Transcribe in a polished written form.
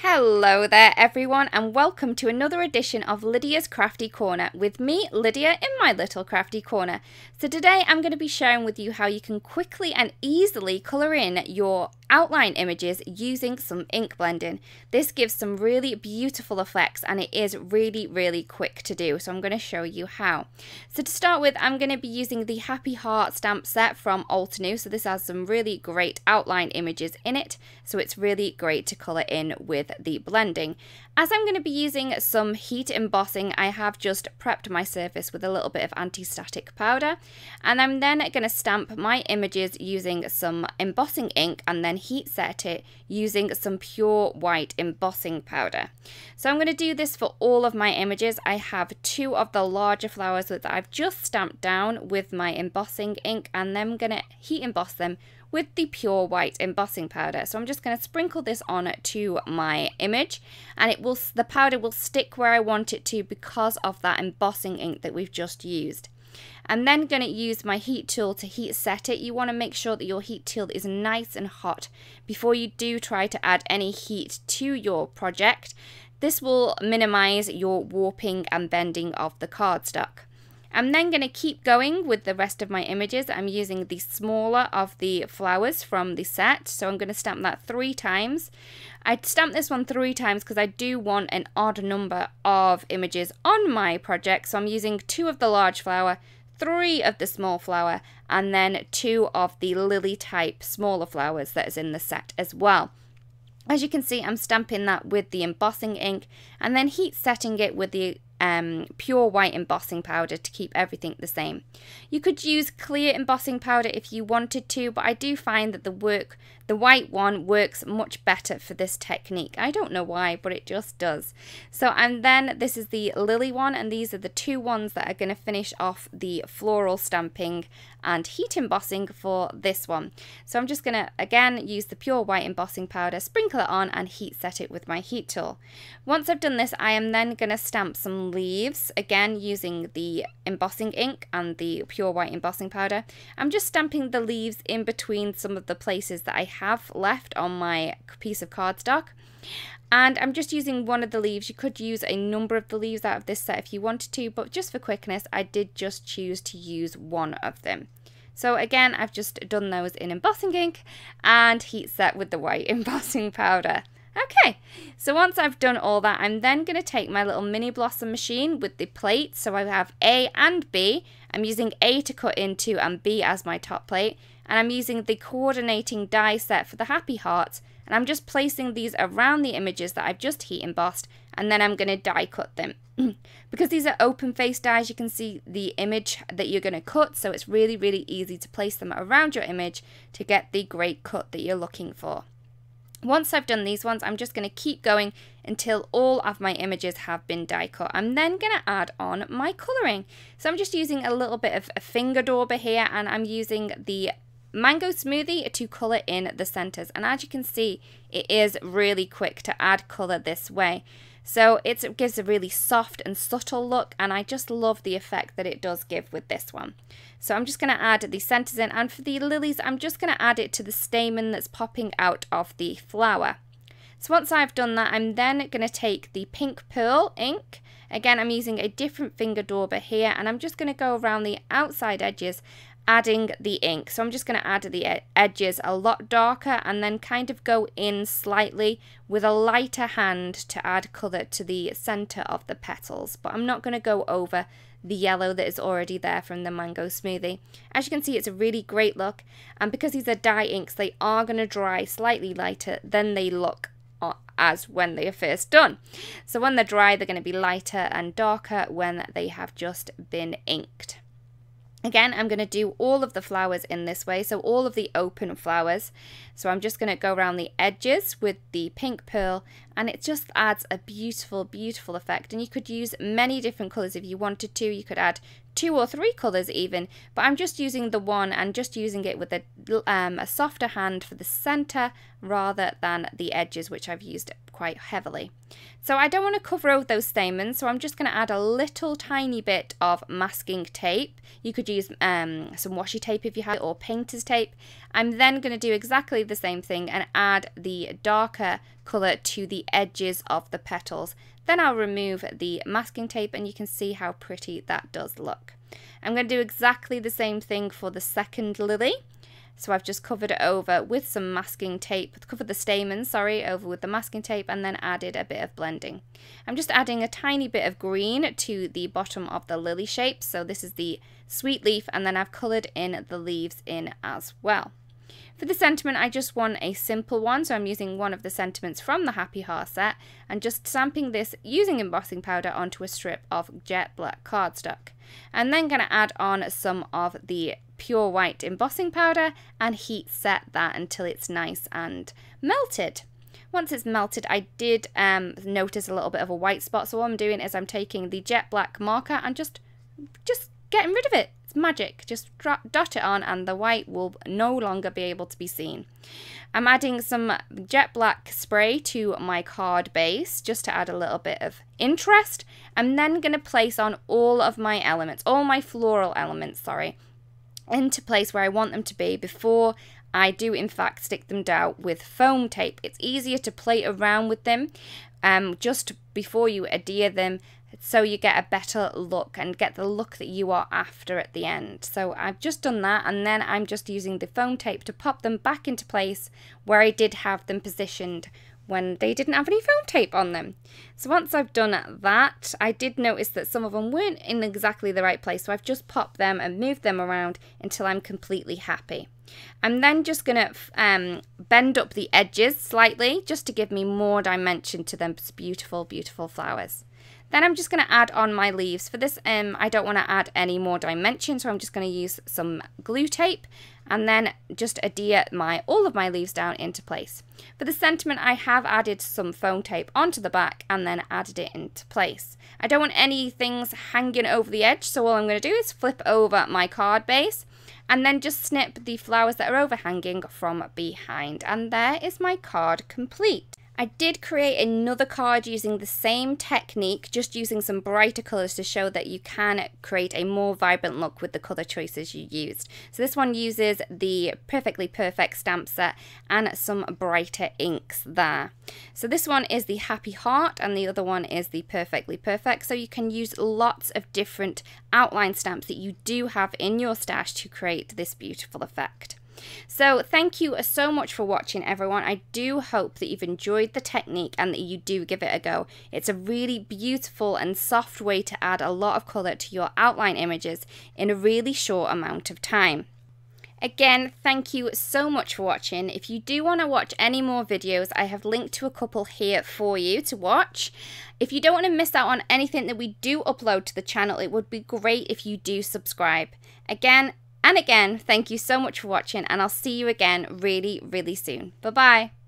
Hello there everyone, and welcome to another edition of Lydia's Crafty Corner with me, Lydia, in my little crafty corner. So today I'm going to be sharing with you how you can quickly and easily colour in your outline images using some ink blending. This gives some really beautiful effects and it is really quick to do, so I'm going to show you how. So to start with, I'm going to be using the Happy Heart stamp set from Altenew. So this has some really great outline images in it, so it's really great to colour in with the blending. As I'm going to be using some heat embossing, I have just prepped my surface with a little bit of anti-static powder, and I'm then going to stamp my images using some embossing ink and then heat set it using some pure white embossing powder. So I'm going to do this for all of my images. I have two of the larger flowers that I've just stamped down with my embossing ink, and then I'm going to heat emboss them with the pure white embossing powder. So I'm just going to sprinkle this on to my image, and the powder will stick where I want it to because of that embossing ink that we've just used. I'm then going to use my heat tool to heat set it. You want to make sure that your heat tool is nice and hot before you do try to add any heat to your project. This will minimize your warping and bending of the cardstock. I'm then going to keep going with the rest of my images. I'm using the smaller of the flowers from the set, so I'm going to stamp that 3 times. I stamped this one 3 times because I do want an odd number of images on my project, so I'm using 2 of the large flower, 3 of the small flower, and then 2 of the lily type smaller flowers that is in the set as well. As you can see, I'm stamping that with the embossing ink and then heat setting it with the pure white embossing powder to keep everything the same. You could use clear embossing powder if you wanted to, but I do find that the white one works much better for this technique. I don't know why, but it just does. So, and then this is the lily one, and these are the 2 ones that are going to finish off the floral stamping and heat embossing for this one. So I'm just going to again use the pure white embossing powder, sprinkle it on and heat set it with my heat tool. Once I've done this, I am then going to stamp some leaves, again using the embossing ink and the pure white embossing powder. I'm just stamping the leaves in between some of the places that I have left on my piece of cardstock. And I'm just using one of the leaves. You could use a number of the leaves out of this set if you wanted to, but just for quickness, I did just choose to use one of them. So again, I've just done those in embossing ink and heat set with the white embossing powder. Okay, so once I've done all that, I'm then going to take my little mini blossom machine with the plate. So I have A and B. I'm using A to cut into and B as my top plate. And I'm using the coordinating die set for the happy hearts. And I'm just placing these around the images that I've just heat embossed, and then I'm going to die cut them. Because these are open face dies, you can see the image that you're going to cut, so it's really easy to place them around your image to get the great cut that you're looking for. Once I've done these ones, I'm just going to keep going until all of my images have been die cut. I'm then going to add on my colouring. So I'm just using a little bit of a finger dauber here, and I'm using the Mango Smoothie to colour in the centres, and as you can see, it is really quick to add colour this way. So it gives a really soft and subtle look, and I just love the effect that it does give with this one. So I'm just going to add the centres in, and for the lilies, I'm just going to add it to the stamen that's popping out of the flower. So once I've done that, I'm then going to take the pink pearl ink. Again, I'm using a different finger dauber here, and I'm just going to go around the outside edges adding the ink. So I'm just going to add the edges a lot darker and then kind of go in slightly with a lighter hand to add colour to the centre of the petals, but I'm not going to go over the yellow that is already there from the Mango Smoothie. As you can see, it's a really great look, and because these are dye inks, they are going to dry slightly lighter than they look as when they are first done. So when they're dry, they're going to be lighter and darker when they have just been inked. Again, I'm going to do all of the flowers in this way, so all of the open flowers. So I'm just going to go around the edges with the pink pearl, and it just adds a beautiful effect. And you could use many different colours if you wanted to. You could add 2 or 3 colours even, but I'm just using the one and just using it with a softer hand for the centre rather than the edges, which I've used quite heavily. So I don't want to cover over those stamens, so I'm just going to add a little tiny bit of masking tape. You could use some washi tape if you have it, or painter's tape. I'm then going to do exactly the same thing and add the darker colour to the edges of the petals. Then I'll remove the masking tape and you can see how pretty that does look. I'm going to do exactly the same thing for the second lily. So I've just covered it over with some masking tape, covered the stamens, sorry, over with the masking tape, and then added a bit of blending. I'm just adding a tiny bit of green to the bottom of the lily shape. So this is the sweet leaf, and then I've coloured in the leaves in as well. For the sentiment, I just want a simple one, so I'm using one of the sentiments from the Happy Heart set and just stamping this using embossing powder onto a strip of jet black cardstock. And then going to add on some of the pure white embossing powder and heat set that until it's nice and melted. Once it's melted, I did notice a little bit of a white spot, so what I'm doing is I'm taking the jet black marker and just getting rid of it. It's magic. Just dot it on and the white will no longer be able to be seen. I'm adding some jet black spray to my card base just to add a little bit of interest. I'm then going to place on all of my elements, all my floral elements, sorry, into place where I want them to be before I do in fact stick them down with foam tape. It's easier to play around with them just before you adhere them, so you get a better look and get the look that you are after at the end. So I've just done that, and then I'm just using the foam tape to pop them back into place where I did have them positioned when they didn't have any foam tape on them. So once I've done that, I did notice that some of them weren't in exactly the right place, so I've just popped them and moved them around until I'm completely happy. I'm then just going to bend up the edges slightly just to give me more dimension to them beautiful, beautiful flowers. Then I'm just going to add on my leaves. For this, I don't want to add any more dimension, so I'm just going to use some glue tape and then just adhere all of my leaves down into place. For the sentiment, I have added some foam tape onto the back and then added it into place. I don't want any things hanging over the edge, so all I'm going to do is flip over my card base and then just snip the flowers that are overhanging from behind. And there is my card complete. I did create another card using the same technique, just using some brighter colours to show that you can create a more vibrant look with the colour choices you used. So this one uses the Perfectly Perfect stamp set and some brighter inks there. So this one is the Happy Heart and the other one is the Perfectly Perfect. So you can use lots of different outline stamps that you do have in your stash to create this beautiful effect. So thank you so much for watching, everyone. I do hope that you've enjoyed the technique and that you do give it a go. It's a really beautiful and soft way to add a lot of colour to your outline images in a really short amount of time. Again, thank you so much for watching. If you do want to watch any more videos, I have linked to a couple here for you to watch. If you don't want to miss out on anything that we do upload to the channel, it would be great if you do subscribe. Again, thank you so much for watching, and I'll see you again really, really soon. Bye-bye.